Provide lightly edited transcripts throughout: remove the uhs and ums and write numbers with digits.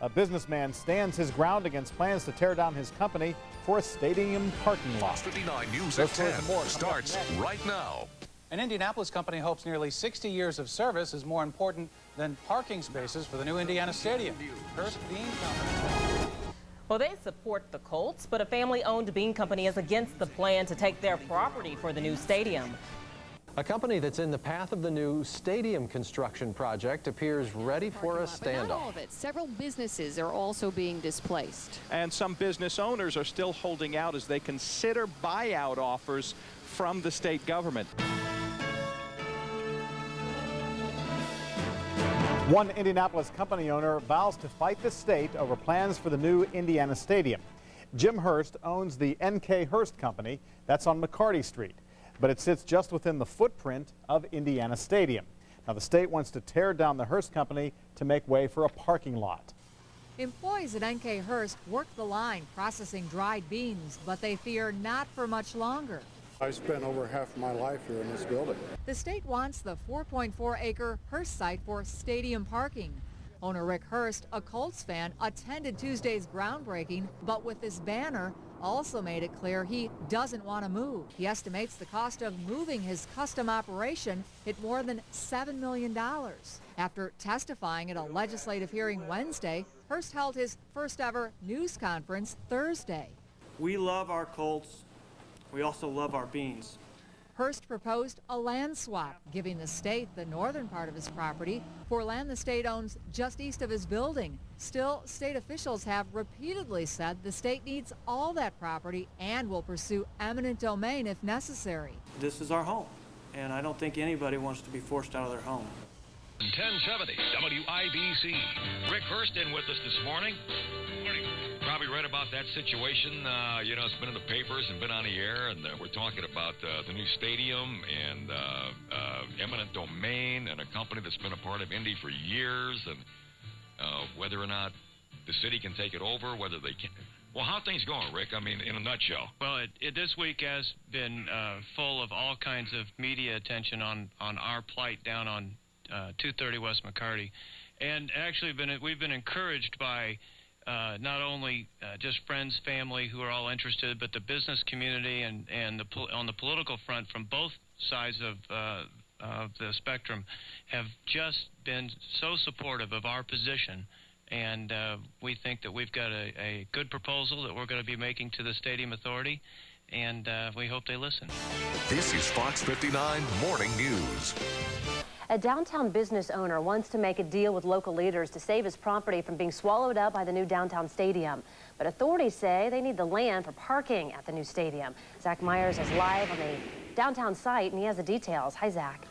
A businessman stands his ground against plans to tear down his company for a stadium parking lot. 59 News at 10 starts right now. An Indianapolis company hopes nearly 60 years of service is more important than parking spaces for the new Indiana Stadium. Hurst Bean Company. Well, they support the Colts, but a family-owned bean company is against the plan to take their property for the new stadium. A company that's in the path of the new stadium construction project appears ready for a standoff. Not all of it. Several businesses are also being displaced. And some business owners are still holding out as they consider buyout offers from the state government. One Indianapolis company owner vows to fight the state over plans for the new Indiana Stadium. Jim Hurst owns the NK Hurst Company. That's on McCarty Street. But it sits just within the footprint of Indiana Stadium. Now, the state wants to tear down the Hurst Company to make way for a parking lot. Employees at NK Hurst work the line processing dried beans, but they fear not for much longer. I spent over half my life here in this building. The state wants the 4.4-acre Hurst site for stadium parking. Owner Rick Hurst, a Colts fan, attended Tuesday's groundbreaking, but with this banner, also made it clear he doesn't want to move. He estimates the cost of moving his custom operation hit more than $7 million. After testifying at a legislative hearing Wednesday, Hurst held his first ever news conference Thursday. We love our Colts. We also love our beans. Hurst proposed a land swap, giving the state the northern part of his property for land the state owns just east of his building. Still, state officials have repeatedly said the state needs all that property and will pursue eminent domain if necessary. This is our home, and I don't think anybody wants to be forced out of their home. 1070 WIBC. Rick Hurst in with us this morning. Morning. Probably read about that situation. You know, it's been in the papers and been on the air, and we're talking about the new stadium and eminent domain and a company that's been a part of Indy for years, and whether or not the city can take it over, whether they can. Well, how are things going, Rick? I mean, in a nutshell. Well, this week has been full of all kinds of media attention on our plight down on 230 West McCarty. And actually, we've been encouraged by not only just friends, family who are all interested, but the business community and on the political front from both sides of the spectrum have just been so supportive of our position. And we think that we've got a good proposal that we're going to be making to the Stadium Authority, and we hope they listen. This is Fox 59 Morning News. A downtown business owner wants to make a deal with local leaders to save his property from being swallowed up by the new downtown stadium. But authorities say they need the land for parking at the new stadium. Zach Myers is live on the downtown site, and he has the details. Hi, Zach.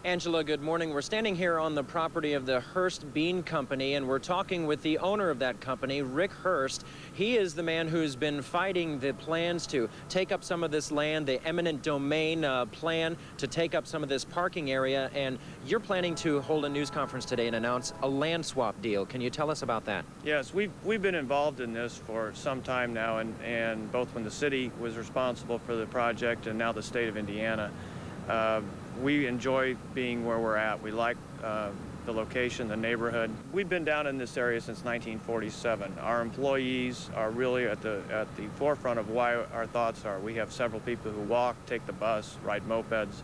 Angela, good morning. We're standing here on the property of the Hurst Bean Company, and we're talking with the owner of that company, Rick Hurst. He is the man who's been fighting the plans to take up some of this land, the eminent domain plan to take up some of this parking area, and you're planning to hold a news conference today and announce a land swap deal. Can you tell us about that? Yes, we've been involved in this for some time now, and both when the city was responsible for the project and now the state of Indiana. We enjoy being where we're at. We like the location, the neighborhood. We've been down in this area since 1947. Our employees are really at the forefront of why our thoughts are. We have several people who walk, take the bus, ride mopeds.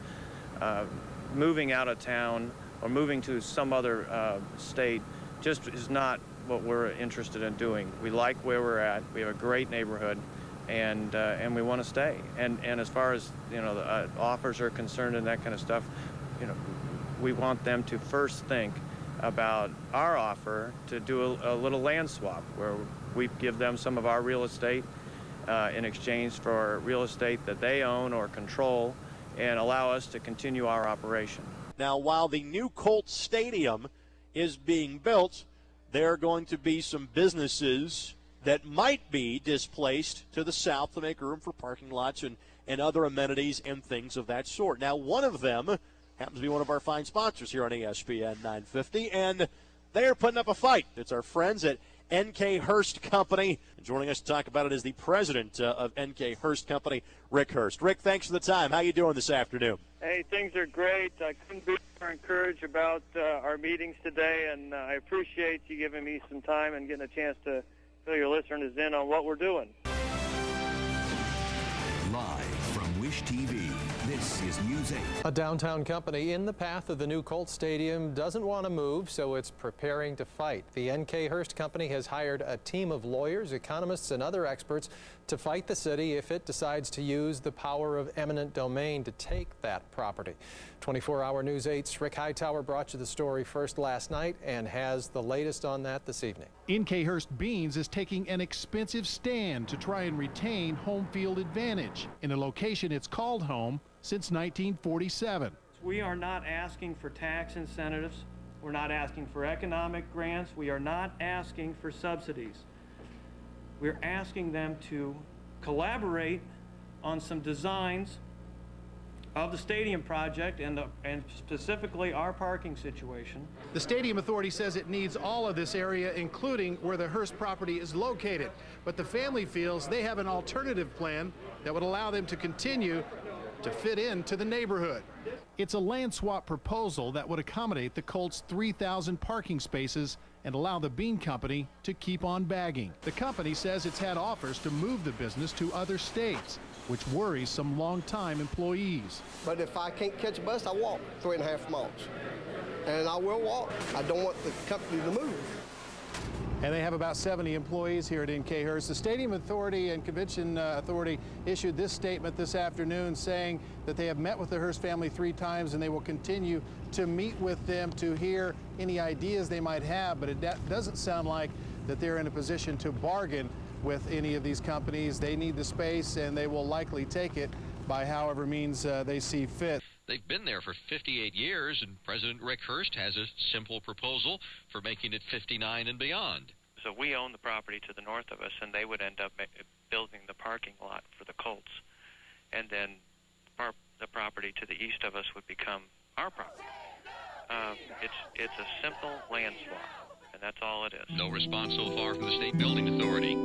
Moving out of town or moving to some other state just is not what we're interested in doing. We like where we're at. We have a great neighborhood. And we want to stay. And as far as the offers are concerned and that kind of stuff, we want them to first think about our offer to do a little land swap where we give them some of our real estate in exchange for real estate that they own or control, and allow us to continue our operation. Now, while the new Colts Stadium is being built, there are going to be some businesses that might be displaced to the south to make room for parking lots and other amenities and things of that sort. Now, one of them happens to be one of our fine sponsors here on ESPN 950, and they are putting up a fight. It's our friends at NK Hurst Company. And joining us to talk about it is the president of NK Hurst Company, Rick Hurst. Rick, thanks for the time. How you doing this afternoon? Hey, things are great. I couldn't be more encouraged about our meetings today, and I appreciate you giving me some time and getting a chance to fill your listeners in on what we're doing. Live from Wish TV, this is News 8. A downtown company in the path of the new Colts Stadium doesn't want to move, so it's preparing to fight. The NK Hurst Company has hired a team of lawyers, economists, and other experts to fight the city if it decides to use the power of eminent domain to take that property. 24-hour News 8's Rick Hightower brought you the story first last night and has the latest on that this evening. NK Hurst Beans is taking an expensive stand to try and retain home field advantage in a location it's called home since 1947. We are not asking for tax incentives. We're not asking for economic grants. We are not asking for subsidies. We're asking them to collaborate on some designs of the stadium project and specifically our parking situation. The Stadium Authority says it needs all of this area, including where the Hurst property is located. But the family feels they have an alternative plan that would allow them to continue to fit into the neighborhood. It's a land swap proposal that would accommodate the Colts' 3,000 parking spaces and allow the Bean Company to keep on bagging. The company says it's had offers to move the business to other states, which worries some longtime employees. But if I can't catch a bus, I walk 3.5 miles. And I will walk. I don't want the company to move. And they have about 70 employees here at NK Hurst. The Stadium Authority and Convention Authority issued this statement this afternoon saying that they have met with the Hurst family 3 times and they will continue to meet with them to hear any ideas they might have, but it doesn't sound like that they're in a position to bargain with any of these companies. They need the space and they will likely take it by however means they see fit. They've been there for 58 years, and President Rick Hurst has a simple proposal for making it 59 and beyond. So we own the property to the north of us, and they would end up building the parking lot for the Colts. And then the property to the east of us would become our property. It's a simple land swap, and that's all it is. No response so far from the State Building Authority.